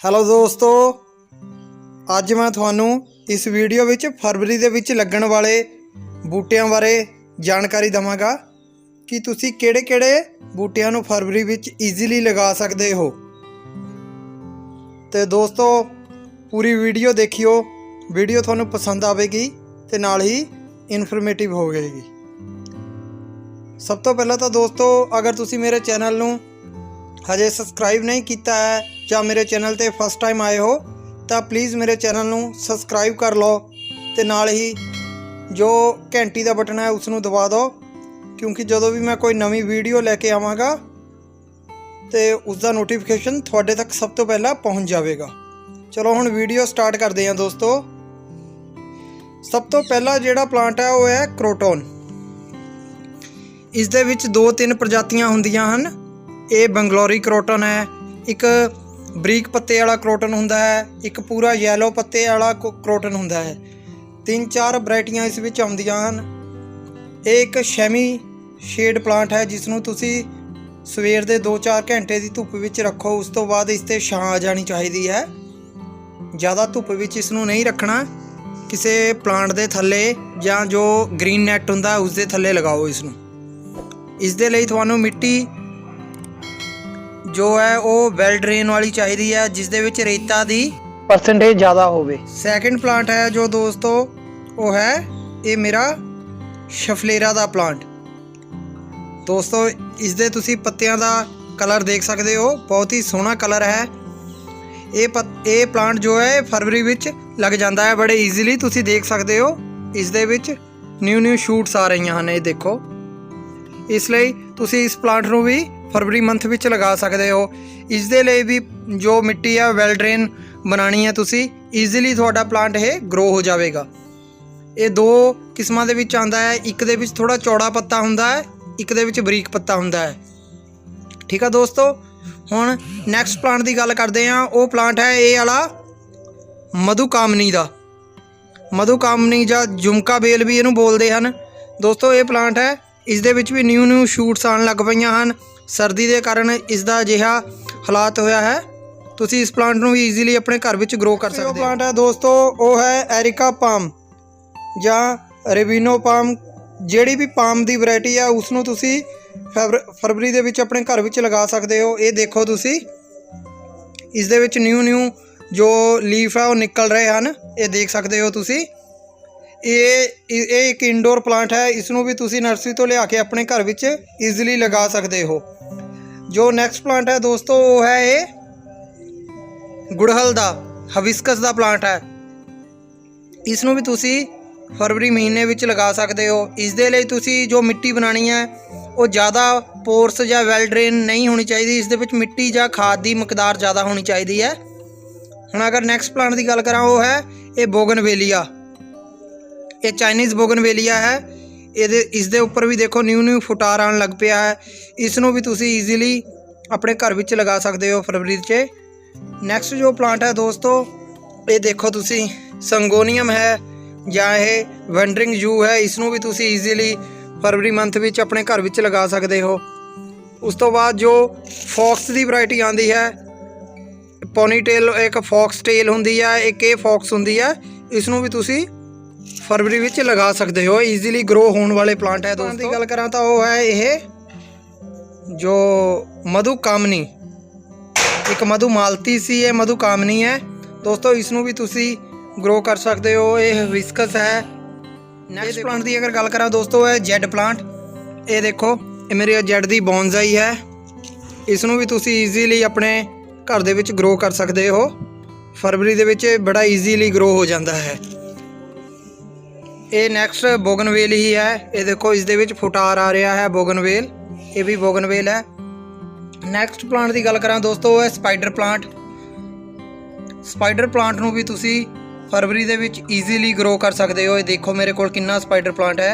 Hello दोस्तों, अज मैं थानू इस वीडियो विच फरवरी दे विच लगन वाले बूटियां बारे जानकारी देवांगा कि तुसी किहड़े-किहड़े बूटियां नू फरवरी विच ईजीली लगा सकते हो। तो दोस्तों पूरी वीडियो देखियो, वीडियो थानू पसंद आवेगी ते नाल ही इनफॉर्मेटिव होवेगी। सब तो पहला तो दोस्तों, अगर तुसी मेरे चैनल नू हजे सबसक्राइब नहीं किया है या मेरे चैनल ते फर्स्ट टाइम आए हो तो प्लीज़ मेरे चैनल नू सबसक्राइब कर लो ते नाल ही जो घंटी का बटन है उसनू दबा दो, क्योंकि जदों भी मैं कोई नवी वीडियो लैके आवांगा तो उसका नोटिफिकेशन थोड़े तक सब तो पहला पहुँच जाएगा। चलो हुण वीडियो स्टार्ट करते हैं दोस्तों। सब तो पहला जिहड़ा प्लांट है वो है क्रोटोन। इस दे विच 2-3 प्रजातियां हुंदियां हन। ये बंगलोरी क्रोटन है, एक बरीक पत्ते वाला क्रोटन हुंदा है, एक पूरा येलो पत्ते वाला क्रोटन हुंदा है। 3-4 वैरायटियां इस विच आउंदियां हन। एक शैमी शेड प्लांट है जिसनूं तुसी सवेर दे 2-4 घंटे की धुप्प विच रखो, उस तो बाद इस ते छां आ जानी चाहिदी है। ज़्यादा धुप्प विच इसनूं नहीं रखना, किसी प्लांट दे थल्ले जां जो ग्रीन नैट हुंदा उस दे थल्ले लगाओ इसनूं। इस दे लई तुहानूं मिट्टी जो है वो वैल ड्रेन वाली चाहिए है, जिस दे विच रेता दी परसेंटेज ज़्यादा होवे। सैकेंड प्लांट है जो दोस्तों वो है ये मेरा शफलेरा दा प्लांट। दोस्तों इस दे तुसी पत्तियां दा कलर देख सकते हो, बहुत ही सोहना कलर है। ये प्लांट जो है फरवरी विच लग जाता है बड़े ईजीली, तुसी देख सकते हो। इस दे विच न्यू शूट्स आ रही हैं, ये देखो। इसलिए तुसी इस प्लांट नूं भी फरवरी मंथ विच लगा सकते हो। इस दे लई भी जो मिट्टी है वैल ड्रेन बनानी है तुसी, ईजीली थोड़ा प्लांट ये ग्रो हो जाएगा। ये 2 किस्मां दे विच आंदा है, एक दे विच थोड़ा चौड़ा पत्ता हुंदा है, एक दे विच बरीक पत्ता हुंदा है। ठीक है दोस्तों, हुण नैक्सट प्लांट की गल करते हैं। वो प्लांट है ये वाला मधुकामनी दा। मधुकामनी जां झुमका बेल भी इहनूं बोलदे हन। दोस्तों ये प्लांट है, इस दे विच भी न्यू शूट्स आन लग पईयां हन। सर्दी के कारण इसका अजिहा हालात होया है। तुसी इस प्लांट नूं भी ईजीली अपने घर विच ग्रो कर सकते हो। प्लांट है दोस्तों वो है एरिका पाम जां रेबिनो पाम। जिहड़ी भी पाम की वैरायटी है उसनूं तुसी फरवरी दे विच अपने घर विच लगा सकते हो। ये देखो तुसी, इस दे विच न्यू जो लीफ है वो निकल रहे हैं, ये देख सकते हो तुसी। ये एक इंडोर प्लांट है, इसनूं भी तुसी नर्सरी तो लिया के अपने घर विच ईजीली लगा सकते हो। जो नैक्सट प्लांट है दोस्तों वो है ये गुड़हल दा हबिस्कस दा प्लांट है। इसनूं भी तुसी फरवरी महीने विच लगा सकते हो। इस दे लई तुसी जो मिट्टी बनानी है वो ज़्यादा पोर्स या वैल ड्रेन नहीं होनी चाहिए। इस दे विच मिट्टी या खाद की मकदार ज़्यादा होनी चाहिए है। हुण अगर नैक्सट प्लांट की गल करा वो है ये बोगनवेलिया। ये चाइनीज़ बोगनवेलिया है। इस दे उपर भी देखो न्यू फुटार आन लग पिया है। इसनूं भी तुसी ईजीली अपने घर विच लगा सकते हो फरवरी च। नैक्सट जो प्लांट है दोस्तों ये देखो तुसी संगोनियम है या ये वंडरिंग जू है। इसनूं भी तुसी ईजीली फरवरी मंथ विच अपने घर विच लगा सकते हो। उस तो बाद जो फॉक्स की वैरायटी आती है, पोनीटेल एक फॉक्स टेल हुंदी है, एक ये फॉक्स हुंदी है। इसनूं भी तुसी फरवरी विच लगा सकते हो। ईजीली ग्रो होने वाले प्लांट है दोस्तों। गल करा तो वो है ये जो मधुकामनी, एक मधुमालती सी है, मधुकामनी है दोस्तों। इसनूं भी तुसी ग्रो कर सकते हो। ये हिबिस्कस है। नैक्सट प्लांट की अगर गल करा दोस्तों है जेड प्लांट। ये देखो ये मेरी जेड की बॉन्जाई है। इसनूं भी तुसी ईजीली अपने घर दे विच ग्रो कर सकते हो। फरवरी दे विच बड़ा ईजीली ग्रो हो जाता है। ये नैक्सट बोगनवेल ही है। ये देखो इस दे विच फुटार आ रहा है बोगनवेल, ये भी बोगनवेल है। नैक्सट प्लांट की गल करा दोस्तों है स्पाइडर प्लांट। स्पाइडर प्लांट नूं भी तुसी फरवरी दे विच ईजीली ग्रो कर सकते हो। ये देखो मेरे कोल कितना स्पाइडर प्लांट है।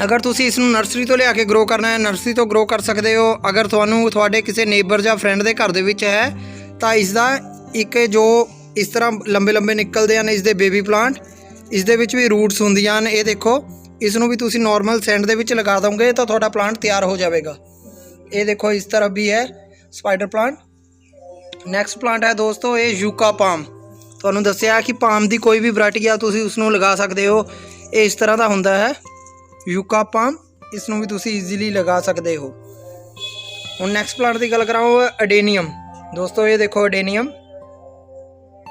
अगर तुसी इसनूं नर्सरी तो लिया के ग्रो करना है, नर्सरी तो ग्रो कर सकते हो। अगर तुहानूं तुहाडे किसी नेबर या फ्रेंड के घर दे विच है तो इसका एक जो इस तरह लंबे लंबे निकलते हैं इसके बेबी प्लांट, इस दे विच भी रूट्स होंदियां ने। ये देखो इसनूं भी तुसी नॉर्मल सैंड दे विच लगा दोगे तो थोड़ा प्लांट तैयार हो जाएगा। ये देखो इस तरफ भी है स्पाइडर प्लांट। ਨੈਕਸਟ ਪਲਾਂਟ ਹੈ ਦੋਸਤੋ ਇਹ ਯੂਕਾ ਪਾਮ। ਤੁਹਾਨੂੰ ਦੱਸਿਆ ਕਿ ਪਾਮ ਦੀ ਕੋਈ ਵੀ ਵੈਰਾਈਟੀ ਆ ਤੁਸੀਂ ਉਸ ਨੂੰ ਲਗਾ ਸਕਦੇ ਹੋ। ਇਹ ਇਸ ਤਰ੍ਹਾਂ ਦਾ ਹੁੰਦਾ ਹੈ ਯੂਕਾ ਪਾਮ, ਇਸ ਨੂੰ ਵੀ ਤੁਸੀਂ ਈਜ਼ੀਲੀ ਲਗਾ ਸਕਦੇ ਹੋ। ਹੁਣ ਨੈਕਸਟ ਪਲਾਂਟ ਦੀ ਗੱਲ ਕਰਾਂ ਉਹ ਅਡੇਨੀਅਮ। ਦੋਸਤੋ ਇਹ ਦੇਖੋ ਅਡੇਨੀਅਮ,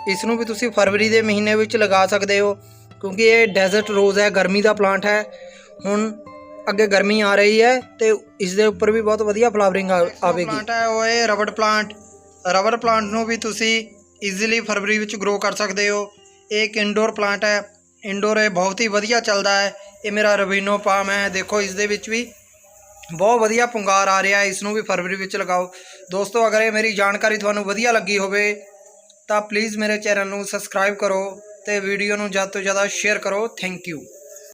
ਇਸ ਨੂੰ ਵੀ ਤੁਸੀਂ ਫਰਵਰੀ ਦੇ ਮਹੀਨੇ ਵਿੱਚ ਲਗਾ ਸਕਦੇ ਹੋ ਕਿਉਂਕਿ ਇਹ ਡੈਜ਼ਰਟ ਰੋਜ਼ ਹੈ, ਗਰਮੀ ਦਾ ਪਲਾਂਟ ਹੈ। ਹੁਣ ਅੱਗੇ ਗਰਮੀ ਆ ਰਹੀ ਹੈ ਤੇ ਇਸ ਦੇ ਉੱਪਰ ਵੀ ਬਹੁਤ ਵਧੀਆ ਫਲਾਵਰਿੰਗ ਆਵੇਗੀ। ਪਲਾਂਟ ਹੈ ਉਹ ਇਹ ਰਬੜ ਪਲਾਂਟ। ਰਬੜ ਪਲਾਂਟ ਨੂੰ ਵੀ ਤੁਸੀਂ ਈਜ਼ੀਲੀ ਫਰਵਰੀ ਵਿੱਚ ਗਰੋ ਕਰ ਸਕਦੇ ਹੋ। ਇਹ ਇੱਕ ਇੰਡੋਰ ਪਲਾਂਟ ਹੈ, ਇੰਡੋਰ ਇਹ ਬਹੁਤ ਹੀ ਵਧੀਆ ਚੱਲਦਾ ਹੈ। ਇਹ ਮੇਰਾ ਰਬੀਨੋ ਪਾਮ ਹੈ, ਦੇਖੋ ਇਸ ਦੇ ਵਿੱਚ ਵੀ ਬਹੁਤ ਵਧੀਆ ਪੁੰਗਾਰ ਆ ਰਿਹਾ ਹੈ। ਇਸ ਨੂੰ ਵੀ ਫਰਵਰੀ ਵਿੱਚ ਲਗਾਓ। ਦੋਸਤੋ ਅਗਰ ਇਹ ਮੇਰੀ ਜਾਣਕਾਰੀ ਤੁਹਾਨੂੰ ਵਧੀਆ ਲੱਗੀ ਹੋਵੇ ਤਾਂ ਪਲੀਜ਼ ਮੇਰੇ ਚੈਨਲ ਨੂੰ ਸਬਸਕ੍ਰਾਈਬ ਕਰੋ ਤੇ ਵੀਡੀਓ ਨੂੰ ਜ਼ਿਆਦਾ ਤੋਂ ਜ਼ਿਆਦਾ ਸ਼ੇਅਰ ਕਰੋ। Thank you.